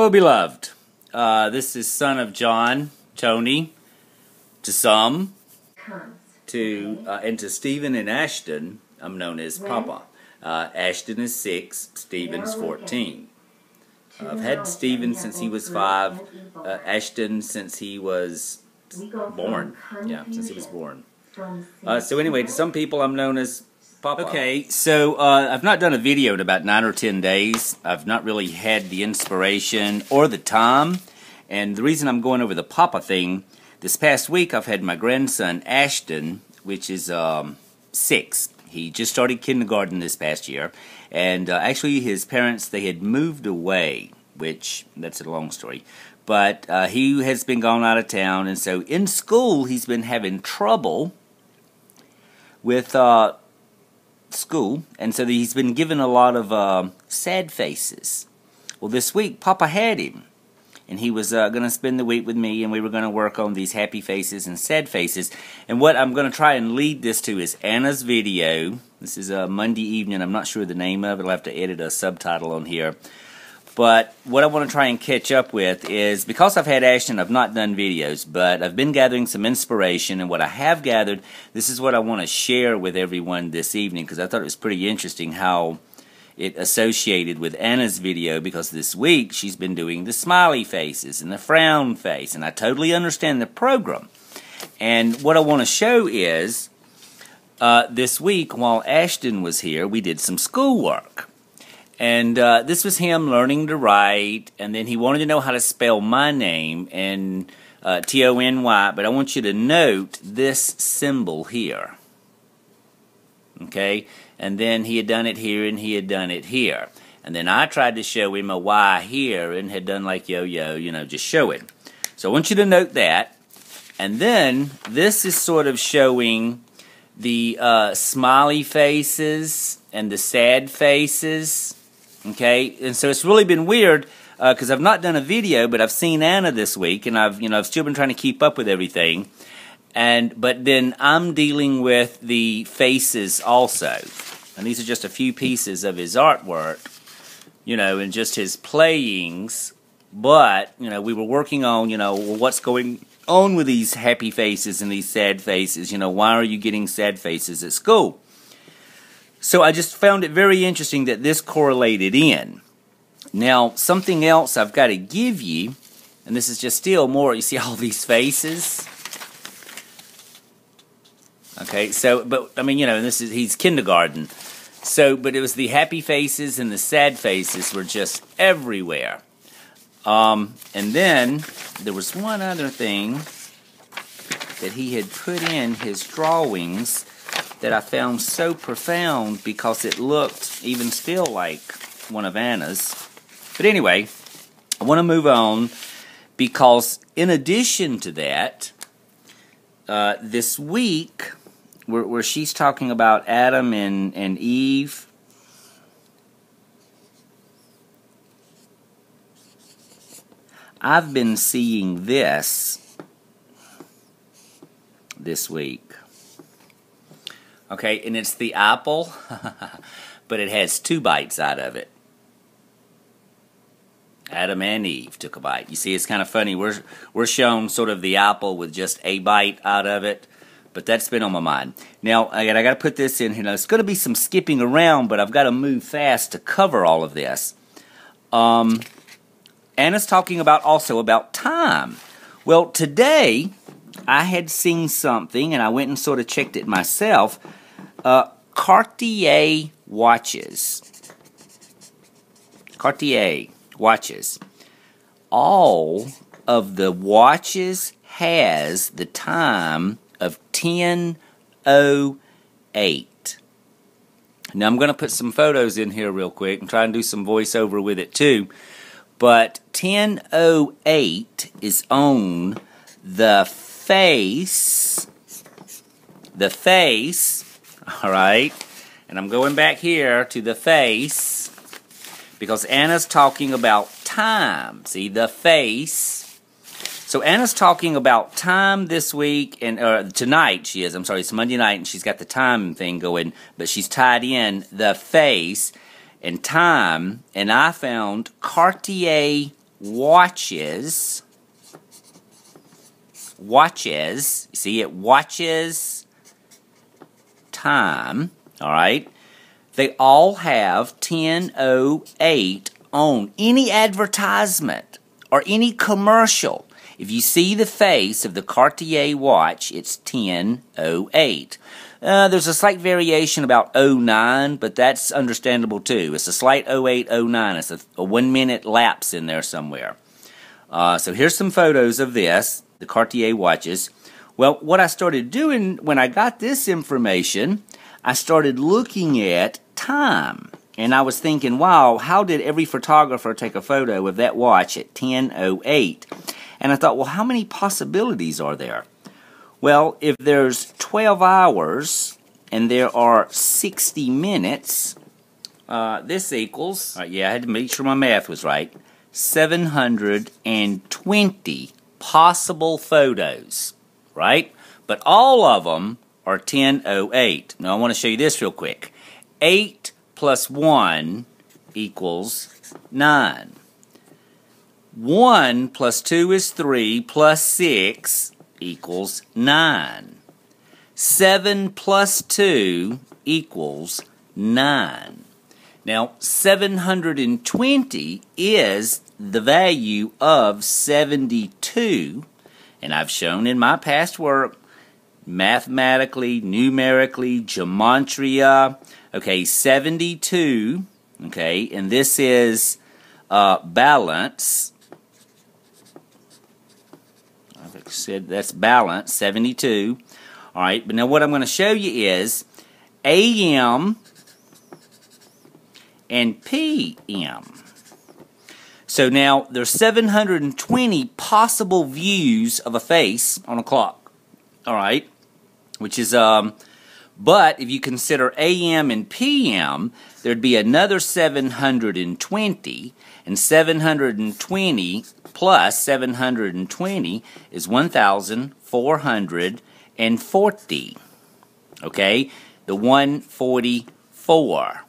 Hello, beloved. This is son of John, Tony, to some, and to Stephen and Ashton, I'm known as Papa. Ashton is 6, Stephen's 14. I've had Stephen since he was 5, Ashton since he was born. Yeah, since he was born. So anyway, to some people I'm known as Papa. Okay, so I've not done a video in about 9 or 10 days. I've not really had the inspiration or the time. And the reason I'm going over the Papa thing, this past week I've had my grandson Ashton, which is 6. He just started kindergarten this past year. And actually his parents, they had moved away, which, that's a long story. But he has been gone out of town, and so in school he's been having trouble with school, and so he's been given a lot of sad faces. Well, this week Papa had him, and he was going to spend the week with me, and we were going to work on these happy faces and sad faces. And what I'm going to try and lead this to is Anna's video. This is a Monday evening. I'm not sure the name of it. I'll have to edit a subtitle on here. But what I want to try and catch up with is, because I've had Ashton, I've not done videos, but I've been gathering some inspiration, and what I have gathered, this is what I want to share with everyone this evening, because I thought it was pretty interesting how it associated with Anna's video, because this week she's been doing the smiley faces and the frown face, and I totally understand the program. And what I want to show is, this week while Ashton was here, we did some schoolwork. And this was him learning to write, and then he wanted to know how to spell my name, and T-O-N-Y, but I want you to note this symbol here. Okay? And then he had done it here, and he had done it here. And then I tried to show him a Y here, and had done like yo-yo, you know, just show it. So I want you to note that. And then this is sort of showing the smiley faces and the sad faces. Okay, and so it's really been weird because I've not done a video, but I've seen Anna this week, and I've still been trying to keep up with everything. But then I'm dealing with the faces also, and these are just a few pieces of his artwork, and just his playings. But we were working on what's going on with these happy faces and these sad faces. Why are you getting sad faces at school? So I just found it very interesting that this correlated in. Now, something else I've got to give you, and this is just still more, you see all these faces? Okay, so, but, I mean, he's kindergarten. So, but it was the happy faces and the sad faces were just everywhere. And then, there was one other thing that he had put in his drawings that I found so profound because it looked even still like one of Anna's. But anyway, I want to move on because in addition to that, this week, where she's talking about Adam and Eve, I've been seeing this week. Okay, and it's the apple, but it has 2 bites out of it. Adam and Eve took a bite. You see, it's kind of funny. We're shown sort of the apple with just a bite out of it, but that's been on my mind. Now, I got to put this in here. Now, it's going to be some skipping around, but I've got to move fast to cover all of this. Anna's talking also about time. Well, today I had seen something, and I went and sort of checked it myself. Cartier watches. Cartier watches. All of the watches has the time of 10:08. Now, I'm going to put some photos in here real quick and try and do some voiceover with it too. But 10:08 is on the face, all right, and I'm going back here to the face, because Anna's talking about time, see, the face. So Anna's talking about time this week, and tonight she is, I'm sorry, it's Monday night, and she's got the time thing going, but she's tied in the face and time, and I found Cartier watches, see, it watches time, all right? They all have 10:08 on any advertisement or any commercial. If you see the face of the Cartier watch, it's 10:08. There's a slight variation about 09, but that's understandable too. It's a slight 08, 09. It's a 1 minute lapse in there somewhere. So here's some photos of this, the Cartier watches. Well, what I started doing when I got this information, I started looking at time. And I was thinking, wow, how did every photographer take a photo of that watch at 10:08? And I thought, well, how many possibilities are there? Well, if there's 12 hours and there are 60 minutes, this equals, yeah, I had to make sure my math was right, 720 possible photos, right? But all of them are 10:08. Now, I want to show you this real quick. 8 plus 1 equals 9. 1 plus 2 is 3, plus 6 equals 9. 7 plus 2 equals 9. Now, 720 is the value of 72, and I've shown in my past work, mathematically, numerically, gematria. Okay, 72, okay, and this is balance. I've said that's balance, 72. All right, but now what I'm going to show you is AM and PM. So now there's 720 possible views of a face on a clock. All right, which is but if you consider AM and PM, there'd be another 720, and 720 plus 720 is 1,440. Okay, the 144.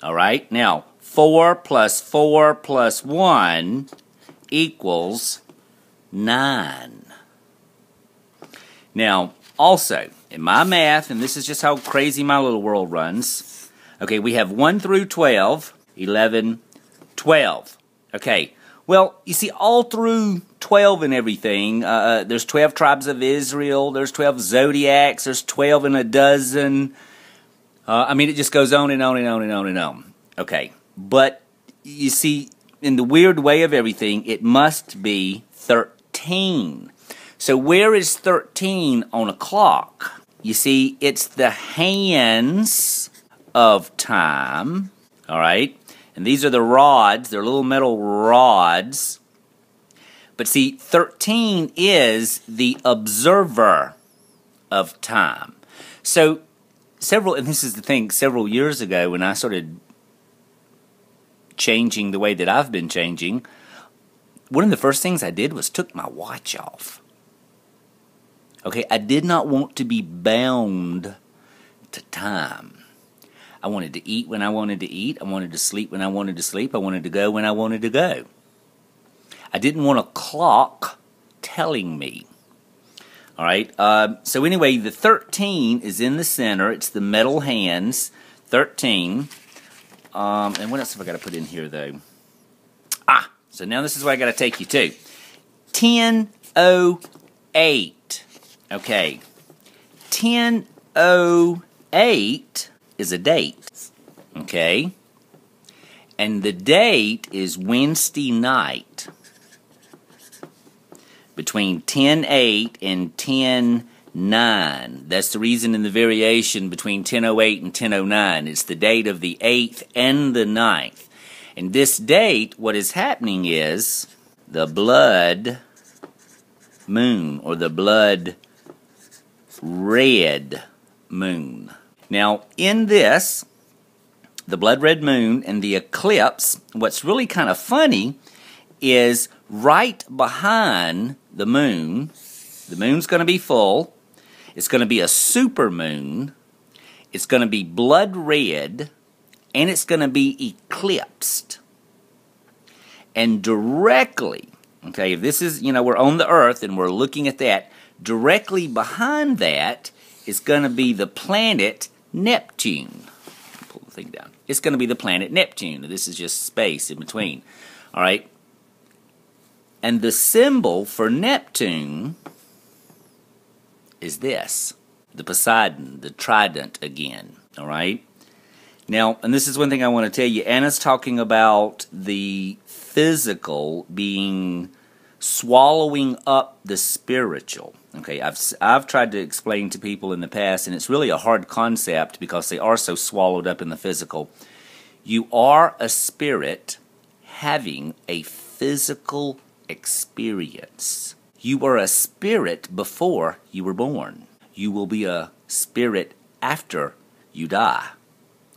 All right, now 4 plus 4 plus 1 equals 9. Now, also, in my math, and this is just how crazy my little world runs, okay, we have 1 through 12, 11, 12. Okay, well, you see, all through 12 and everything, there's 12 tribes of Israel, there's 12 zodiacs, there's 12 and a dozen. I mean, it just goes on and on and on and on and on. Okay, but you see, in the weird way of everything, it must be 13. So where is 13 on a clock? You see, it's the hands of time, all right? And these are the rods. They're little metal rods. But see, 13 is the observer of time. So and this is the thing, several years ago when I started changing the way that I've been changing, one of the first things I did was took my watch off. Okay, I did not want to be bound to time. I wanted to eat when I wanted to eat. I wanted to sleep when I wanted to sleep. I wanted to go when I wanted to go. I didn't want a clock telling me. All right, so anyway, the 13 is in the center. It's the metal hands, 13. And what else have I got to put in here, though? So now this is what I got to take you to. 10:08. Okay, 10:08 is a date, okay? And the date is Wednesday night between 10:08 and 10:09. That's the reason in the variation between 10:08 and 10:09. It's the date of the 8th and the 9th. And this date, what is happening is the blood moon, or the blood red moon. Now, in this, the blood red moon and the eclipse, what's really kind of funny is right behind the moon's going to be full, it's going to be a super moon, it's going to be blood red, and it's going to be eclipsed. And directly, okay, if this is, we're on the earth and we're looking at that, directly behind that is going to be the planet Neptune. Pull the thing down. It's going to be the planet Neptune. This is just space in between. All right. And the symbol for Neptune is this. The Poseidon, the trident again. All right. Now, and this is one thing I want to tell you. Anna's talking about the physical being swallowing up the spiritual. Okay, I've tried to explain to people in the past, and it's really a hard concept because they are so swallowed up in the physical. You are a spirit having a physical experience. You were a spirit before you were born. You will be a spirit after you die.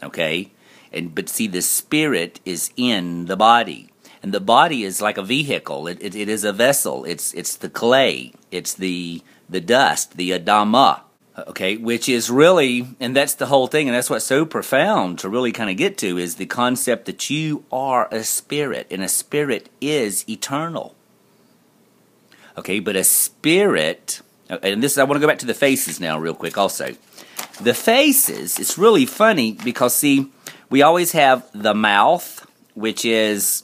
Okay? But see, the spirit is in the body. And the body is like a vehicle. It is a vessel. It's the clay. It's the dust, the Adama. Okay, which is really, and that's the whole thing, and that's what's so profound to really kind of get to, is the concept that you are a spirit, and a spirit is eternal. Okay, but a spirit, and this, I want to go back to the faces now real quick also. The faces, it's really funny because, see, we always have the mouth, which is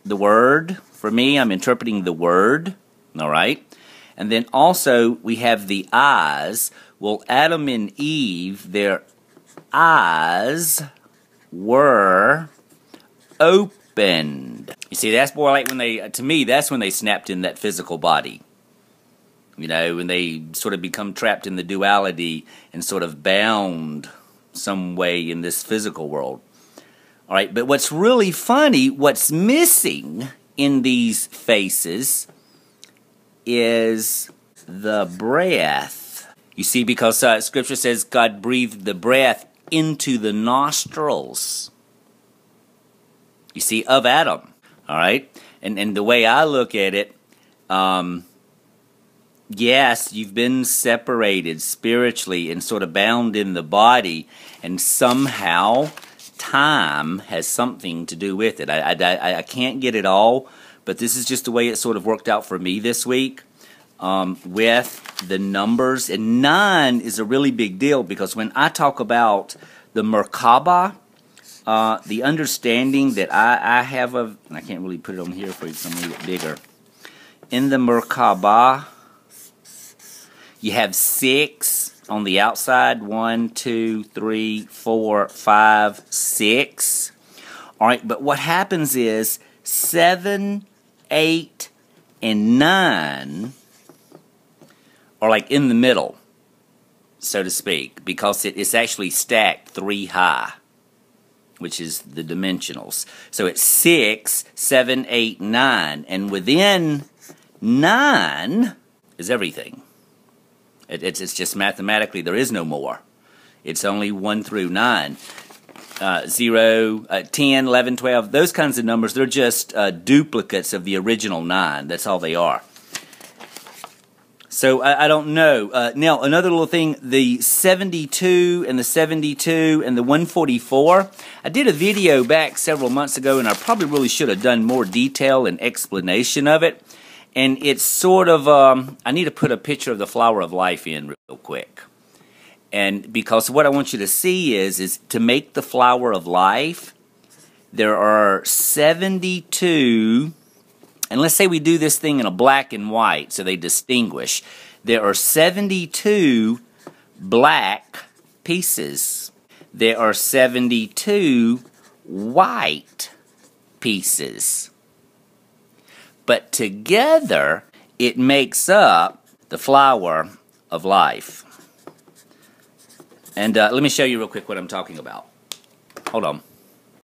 the word. For me, I'm interpreting the word, all right? And then also we have the eyes. Well, Adam and Eve, their eyes were opened. You see, that's more like when they, to me, that's when they snapped in that physical body. You know, when they sort of become trapped in the duality and sort of bound some way in this physical world. All right, but what's really funny, what's missing in these faces is the breath. You see, because Scripture says God breathed the breath into the nostrils, you see, of Adam. All right? And the way I look at it, yes, you've been separated spiritually and sort of bound in the body, and somehow time has something to do with it. I can't get it all, but this is just the way it sort of worked out for me this week with the numbers. And 9 is a really big deal because when I talk about the Merkabah, the understanding that I have of, and I can't really put it on here for you because I'm going to get bigger. In the Merkabah, you have 6 on the outside. 1, 2, 3, 4, 5, 6. All right, but what happens is 7, 8, and 9 are like in the middle, so to speak, because it's actually stacked 3 high, which is the dimensionals. So it's 6, 7, 8, 9, and within 9 is everything. It's just mathematically there is no more. It's only 1 through 9. 0, 10, 11, 12, those kinds of numbers, they're just duplicates of the original 9. That's all they are. So I don't know. Now, another little thing, the 72 and the 72 and the 144, I did a video back several months ago, and I probably really should have done more detail and explanation of it. And it's sort of, I need to put a picture of the flower of life in real quick. And because what I want you to see is to make the flower of life, there are 72, and let's say we do this thing in a black and white so they distinguish. There are 72 black pieces. There are 72 white pieces. But together, it makes up the flower of life. And let me show you real quick what I'm talking about. Hold on.